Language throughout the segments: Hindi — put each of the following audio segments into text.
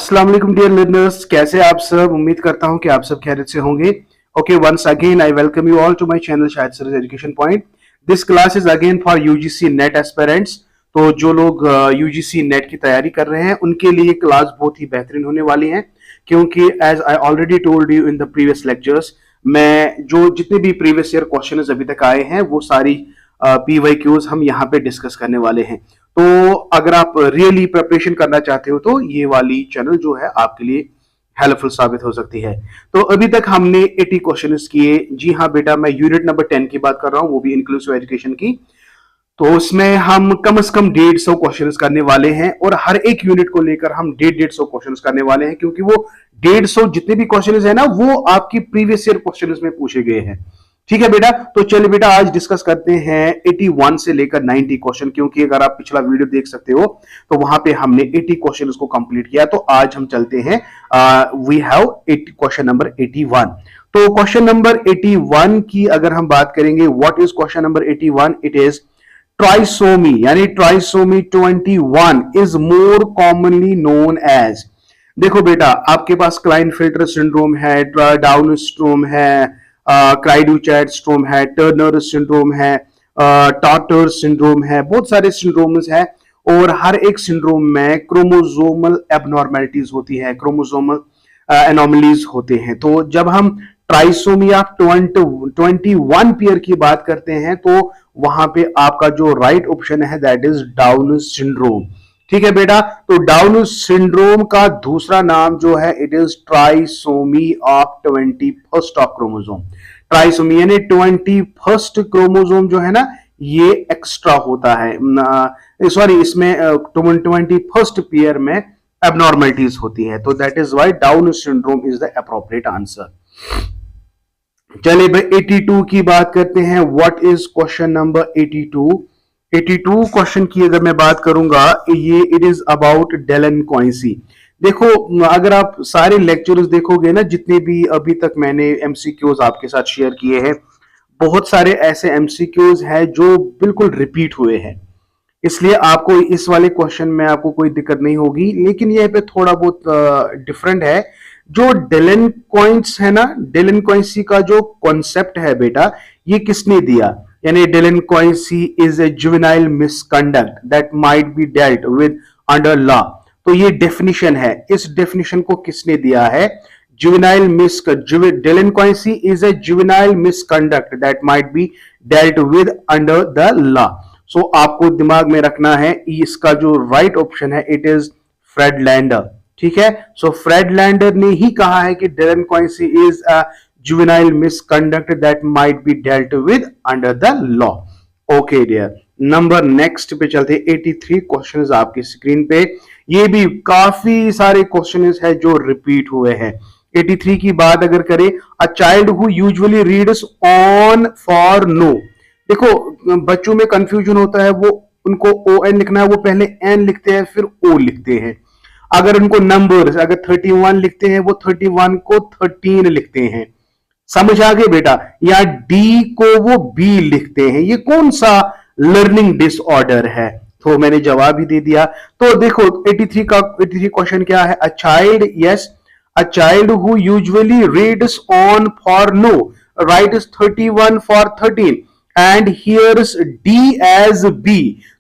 अस्सलाम वालेकुम डियर लिसनर्स, कैसे आप सब। उम्मीद करता हूं कि आप सब खैरियत से होंगे। Okay, once again I welcome you all to my channel Shahid sir education point. This class is again for UGC NET aspirants. तो जो लोग यूजीसी नेट की तैयारी कर रहे हैं उनके लिए क्लास बहुत ही बेहतरीन होने वाली है, क्योंकि as I already told you in the previous lectures, मैं जो जितने भी प्रीवियस ईयर क्वेश्चन अभी तक आए हैं वो सारी PYQs हम यहाँ पे डिस्कस करने वाले हैं। तो अगर आप रियली प्रिपरेशन करना चाहते हो तो ये वाली चैनल जो है आपके लिए हेल्पफुल साबित हो सकती है। तो अभी तक हमने 80 क्वेश्चन किए। जी हाँ बेटा, मैं यूनिट नंबर 10 की बात कर रहा हूँ, वो भी इंक्लूसिव एजुकेशन की। तो उसमें हम कम से कम 150 क्वेश्चंस करने वाले हैं और हर एक यूनिट को लेकर हम 150 क्वेश्चंस करने वाले हैं, क्योंकि वो 150 जितने भी क्वेश्चंस है ना वो आपकी प्रीवियस ईयर क्वेश्चंस में पूछे गए हैं। ठीक है बेटा, तो चलिए बेटा आज डिस्कस करते हैं 81 से लेकर 90 क्वेश्चन, क्योंकि अगर आप पिछला वीडियो देख सकते हो तो वहां पे हमने 80 क्वेश्चन को कंप्लीट किया। तो आज हम चलते हैं, वी हैव क्वेश्चन नंबर 81। तो क्वेश्चन नंबर 81 की अगर हम बात करेंगे, what is question number 81? It is trisomy, यानी trisomy 21 is more commonly known as. देखो बेटा, आपके पास क्लाइनफिल्टर सिंड्रोम है, डाउन सिंड्रोम है, क्राइडूचैट सिंड्रोम है, टर्नर सिंड्रोम है, टॉटर सिंड्रोम है, बहुत सारे सिंड्रोम्स हैं और हर एक सिंड्रोम में क्रोमोसोमल एबनॉर्मेलिटीज होती है, क्रोमोसोमल एनोमलीज होते हैं। तो जब हम ट्राइसोमी ऑफ 21 पेयर की बात करते हैं तो वहां पे आपका जो राइट ऑप्शन है दैट इज डाउन सिंड्रोम। ठीक है बेटा, तो डाउन सिंड्रोम का दूसरा नाम जो है it is trisomy of 21st of chromosome. Trisomy यानी 21st क्रोमोसोम जो है ना ये एक्स्ट्रा होता है, सॉरी इसमें 21st पेयर में एबनॉर्मलिटीज होती है। तो that is why down syndrome is the appropriate answer. चलिए भाई 82 की बात करते हैं। What is question number 82? 82 question की अगर मैं बात करूंगा, ये इट इज अबाउट डेलेनक्वाइंसी। देखो, अगर आप सारे लेक्चर्स देखोगे ना, जितने भी अभी तक मैंने एमसीक्यूज आपके साथ शेयर किए हैं, बहुत सारे ऐसे एमसीक्यूज हैं जो बिल्कुल रिपीट हुए हैं, इसलिए आपको इस वाले क्वेश्चन में आपको कोई दिक्कत नहीं होगी। लेकिन यह पे थोड़ा बहुत डिफरेंट है। जो डेलेनक्वाइंस है ना, डेलेनक्वाइंसी का जो कॉन्सेप्ट है बेटा, ये किसने दिया? यानी delinquency is a juvenile misconduct that might be dealt with under law. तो ये डेफिनेशन है, इस डेफिनेशन को किसने दिया है? Delinquency is a juvenile misconduct that might be dealt with under the law. So आपको दिमाग में रखना है, इसका जो राइट ऑप्शन है इट इज फ्रेड लैंडर। ठीक है, सो फ्रेड लैंडर ने ही कहा है कि delinquency is a juvenile misconduct that might be dealt with under the law. Okay dear, number next पे चलते हैं। 83 क्वेश्चंस आपकी स्क्रीन पे, ये भी काफी सारे क्वेश्चंस है जो रिपीट हुए हैं। 83 की बात अगर करें, a child who usually reads on for no. देखो बच्चों में कंफ्यूजन होता है, वो उनको ON लिखना है, वो पहले N लिखते हैं फिर O लिखते हैं। अगर उनको नंबर्स अगर 31 लिखते हैं वो 31 को 13 लिखते हैं। समझ आ गए बेटा? या D को वो B लिखते हैं। ये कौन सा लर्निंग डिसऑर्डर है? तो मैंने जवाब ही दे दिया। तो देखो 83 क्वेश्चन क्या है? A child, yes, a child who usually reads on for no rights 31 for 13 and here's D as B।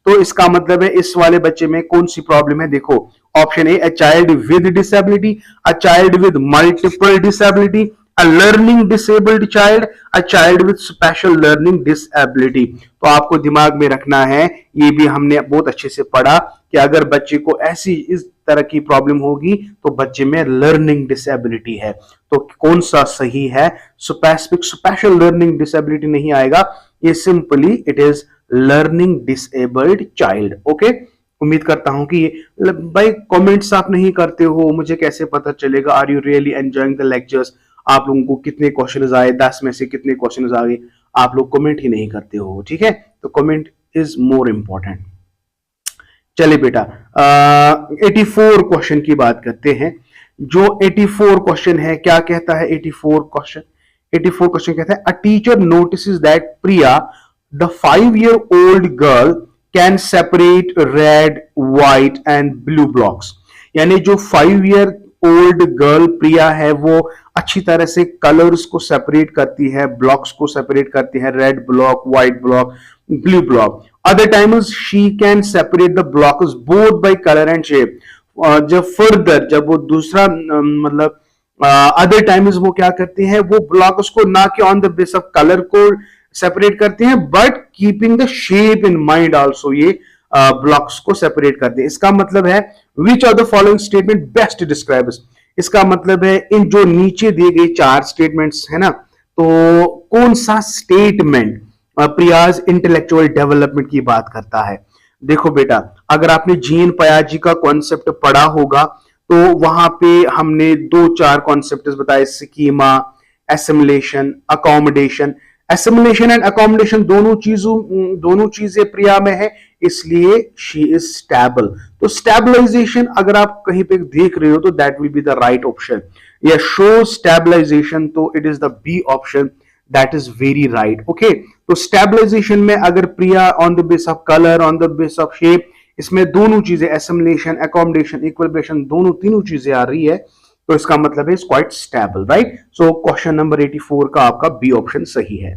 तो इसका मतलब है इस वाले बच्चे में कौन सी प्रॉब्लम है? देखो option A, a child with disability, a child with multiple disability, a learning disabled child, a child with special learning disability. तो आपको दिमाग में रखना है, ये भी हमने बहुत अच्छे से पढ़ा कि अगर बच्चे को ऐसी इस तरह की प्रॉब्लम होगी तो बच्चे में लर्निंग डिसेबिलिटी है। तो कौन सा सही है? स्पेसिफिक स्पेशल लर्निंग डिसेबिलिटी नहीं आएगा, ये simply it is learning disabled child. Okay, उम्मीद करता हूं कि भाई कमेंट्स आप नहीं करते हो, मुझे कैसे पता चलेगा are you really enjoying the lectures? आप लोगों को कितने क्वेश्चंस आए, 10 में से कितने क्वेश्चंस आ गए? आप लोग कमेंट ही नहीं करते हो। ठीक है, तो कमेंट इज मोर इंपॉर्टेंट। चलिए बेटा 84 क्वेश्चन की बात करते हैं। जो 84 क्वेश्चन है क्या कहता है? 84 क्वेश्चन कहता है, a teacher notices that Priya the 5-year-old girl can separate red, white and blue blocks. यानी जो 5 ईयर ओल्ड गर्ल प्रिया है वो अच्छी तरह से कलर्स को सेपरेट करती है, ब्लॉक्स को सेपरेट करती है, red block, white block, blue block. Other times she can separate the blocks both by colour and shape. जब फर्दर जब वो दूसरा मतलब अदर टाइम्स वो क्या करते हैं, वो ब्लॉक्स को ना कि on the base of colour को सेपरेट करते हैं but keeping the shape in mind also, ये ब्लॉक्स को सेपरेट करते हैं. इसका मतलब है विच of the following statement best describes. इसका मतलब है इन जो नीचे दिए गए 4 स्टेटमेंट्स है ना, तो कौन सा स्टेटमेंट प्रियाज इंटेलेक्चुअल डेवलपमेंट की बात करता है. देखो बेटा, अगर आपने जीन पयाजी का कॉन्सेप्ट पढ़ा होगा तो वहां पे हमने 2-4 कॉन्सेप्ट बताए, schema, assimilation, accommodation. Assimilation and accommodation दोनों चीजें प्रिया में है, इसलिए शी इज स्टेबल. तो स्टेबलाइजेशन अगर आप कहीं पे देख रहे हो तो that will be the right option. या शो स्टेबलाइजेशन, तो it is the B option, that is very right. Okay, तो स्टेबलाइजेशन में अगर Priya on the base of colour, on the base of shape, इसमें दोनों चीजें एसिमुलेशन, अकोमोडेशन, इक्विलिब्रेशन, तीनों चीजें आ रही है, तो इसका मतलब है is quite stable. Right. So question number 84 का आपका बी ऑप्शन सही है.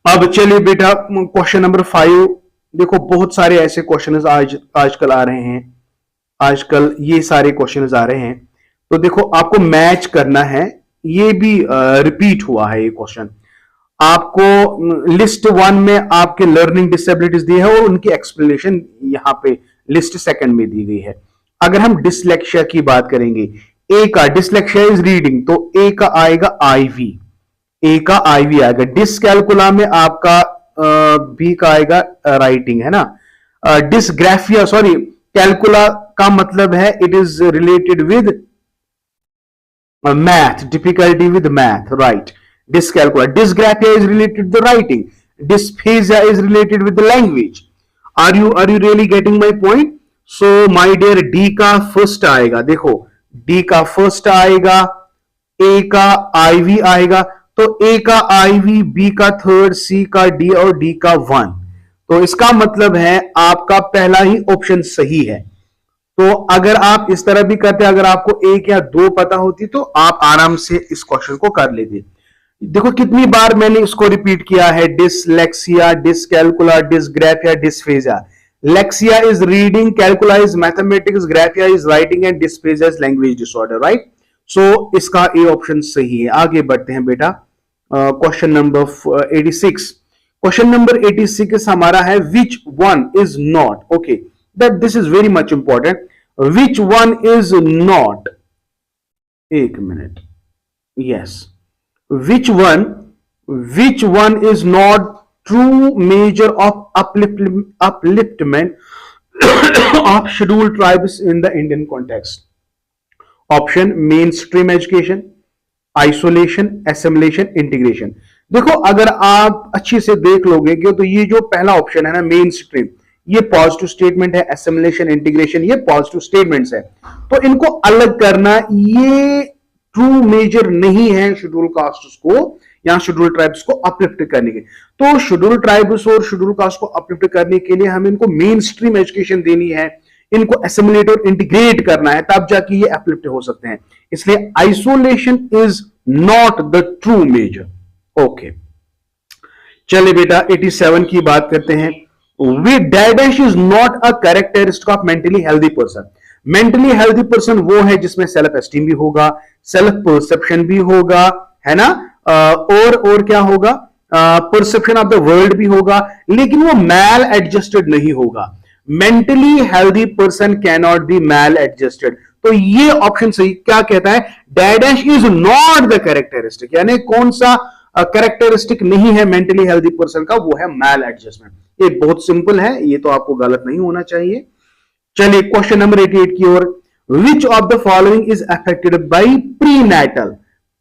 अब चलिए बेटा क्वेश्चन नंबर 5. देखो बहुत सारे ऐसे क्वेश्चन आजकल आ रहे हैं, आजकल ये सारे क्वेश्चन आ रहे हैं. तो देखो आपको मैच करना है, ये भी रिपीट हुआ है ये क्वेश्चन. आपको लिस्ट 1 में आपके लर्निंग डिसेबिलिटीज दी है और उनकी एक्सप्लेनेशन यहां पे लिस्ट 2 में दी गई है. अगर हम डिसलेक्शिया की बात करेंगे, ए का डिसलेक्शिया इज रीडिंग, तो ए का आएगा आईवी, ए का आईवी आएगा. डिसकैलकुला में आपका बी का आएगा राइटिंग, है ना. डिसग्राफिया, सॉरी, कैलकुला का मतलब है it is related with math, difficulty with math, right. Dyscalculia. Dysgraphia is related to the writing. Dysphasia is related with the language. Are you really getting my point? So my dear, D का फर्स्ट आएगा. देखो D का फर्स्ट आएगा, A का IV आएगा, तो A का IV, B का थर्ड, C का D और D का 1. तो इसका मतलब है आपका पहला ही ऑप्शन सही है. तो अगर आप इस तरह भी करते, अगर आपको 1 या 2 पता होती तो आप आराम से इस क्वेश्चन को कर लेते. देखो कितनी बार मैंने इसको रिपीट किया है, dyslexia, dyscalculia, dysgraphia, dysphagia. Lexia is reading, calcula is mathematics, graphia is writing and dysphagia is language disorder. Right. So इसका ए ऑप्शन सही है. आगे बढ़ते हैं बेटा, क्वेश्चन नंबर 86. क्वेश्चन नंबर 86 हमारा है which one is not. Okay, that this is very much important. Which one is not, एक minute, yes, which one is not true measure of upliftment of scheduled tribes in the Indian context. Option mainstream education, isolation, assimilation, integration. देखो अगर आप अच्छी से देख लोगे कि तो ये जो पहला ऑप्शन है ना, मेन स्ट्रीम, ये पॉजिटिव स्टेटमेंट है, एसिमिलेशन, इंटीग्रेशन ये पॉजिटिव स्टेटमेंट्स है. तो इनको अलग करना, ये ट्रू मेजर नहीं है शेड्यूल कास्ट को या शेड्यूल ट्राइब्स को अपलिफ्ट करने के. तो शेड्यूल ट्राइब्स और शेड्यूल कास्ट को अपलिफ्ट करने के लिए हमें इनको मेन स्ट्रीम एजुकेशन देनी है, इनको एसिमिलेट और इंटीग्रेट करना है, तब जाके ये अपलिफ्ट हो सकते हैं. इसलिए isolation is not the true measure. Okay, चलिए बेटा 87 की बात करते हैं. With dash is not a characteristic of mentally healthy person. Mentally healthy person वो है जिसमें सेल्फ एस्टीम भी होगा, सेल्फ परसेप्शन भी होगा, है ना, और क्या होगा, परसेप्शन ऑफ द वर्ल्ड भी होगा, लेकिन वो मैल एडजस्टेड नहीं होगा. Mentally healthy person can not be maladjusted. तो ये ऑप्शन सही क्या कहता है, dash is not the characteristic, यानी कौन सा कैरेक्टरिस्टिक नहीं है मेंटली हेल्दी पर्सन का, वो है मैल एडजस्टमेंट. ये बहुत सिंपल है, ये तो आपको गलत नहीं होना चाहिए. चलिए क्वेश्चन नंबर 88 की ओर. Which of the following is affected by prenatal.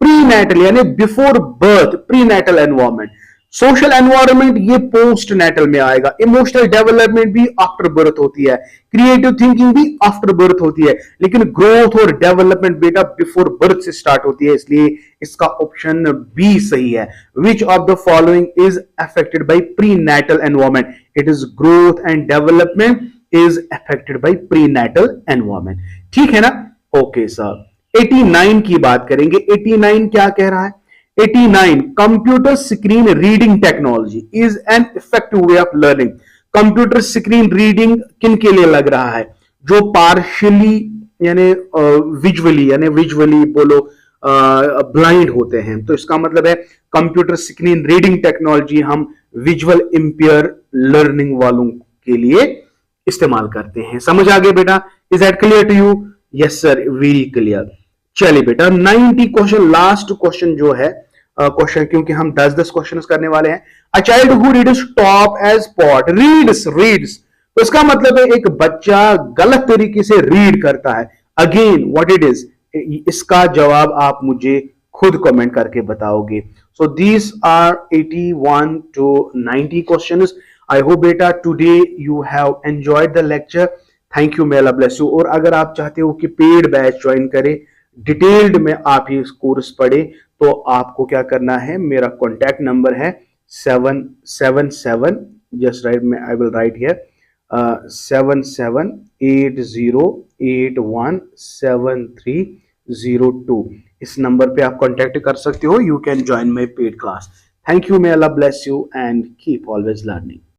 Prenatal यानी before birth, prenatal environment. Social environment ये पोस्ट नेटल में आएगा. इमोशनल डेवलपमेंट भी आफ्टर बर्थ होती है, क्रिएटिव थिंकिंग भी आफ्टर बर्थ होती है, लेकिन ग्रोथ और डेवलपमेंट बेटा बिफोर बर्थ से स्टार्ट होती है. इसलिए इसका ऑप्शन बी सही है. विच of the following is affected by prenatal environment. It is growth and development is affected by prenatal environment. ठीक है ना? ओके सर, 89 की बात करेंगे. 89 क्या कह रहा है? 89, computer screen reading technology is an effective way of learning. Computer screen reading किन के लिए लग रहा है? जो पार्शियली यानी विजुअली बोलो ब्लाइंड होते हैं. तो इसका मतलब है कंप्यूटर स्क्रीन रीडिंग टेक्नोलॉजी हम विजुअल इंपेयर लर्निंग वालों के लिए इस्तेमाल करते हैं. समझ आ गए बेटा? Is that clear to you? Yes sir, very clear. चलिए बेटा, 90 क्वेश्चन, लास्ट क्वेश्चन जो है क्वेश्चन, क्योंकि हम 10-10 क्वेश्चन करने वाले हैं. A child who reads top age pot reads. तो इसका मतलब है एक बच्चा गलत तरीके से रीड करता है. अगेन व्हाट इट इज, इसका जवाब आप मुझे खुद कमेंट करके बताओगे. So these are 81 to 90 questions. I hope बेटा today you have enjoyed the lecture. Thank you, may Allah bless you. और अगर आप चाहते हो कि पेड बैच ज्वाइन करें, डिटेल्ड में आप ये कोर्स पढ़े, तो आपको क्या करना है, मेरा कॉन्टैक्ट नंबर है 777, जस्ट राइट, मैं आई विल राइट हियर 7780817302. इस नंबर पे आप कांटेक्ट कर सकते हो. You can join my paid class. Thank you, may Allah bless you and keep always learning.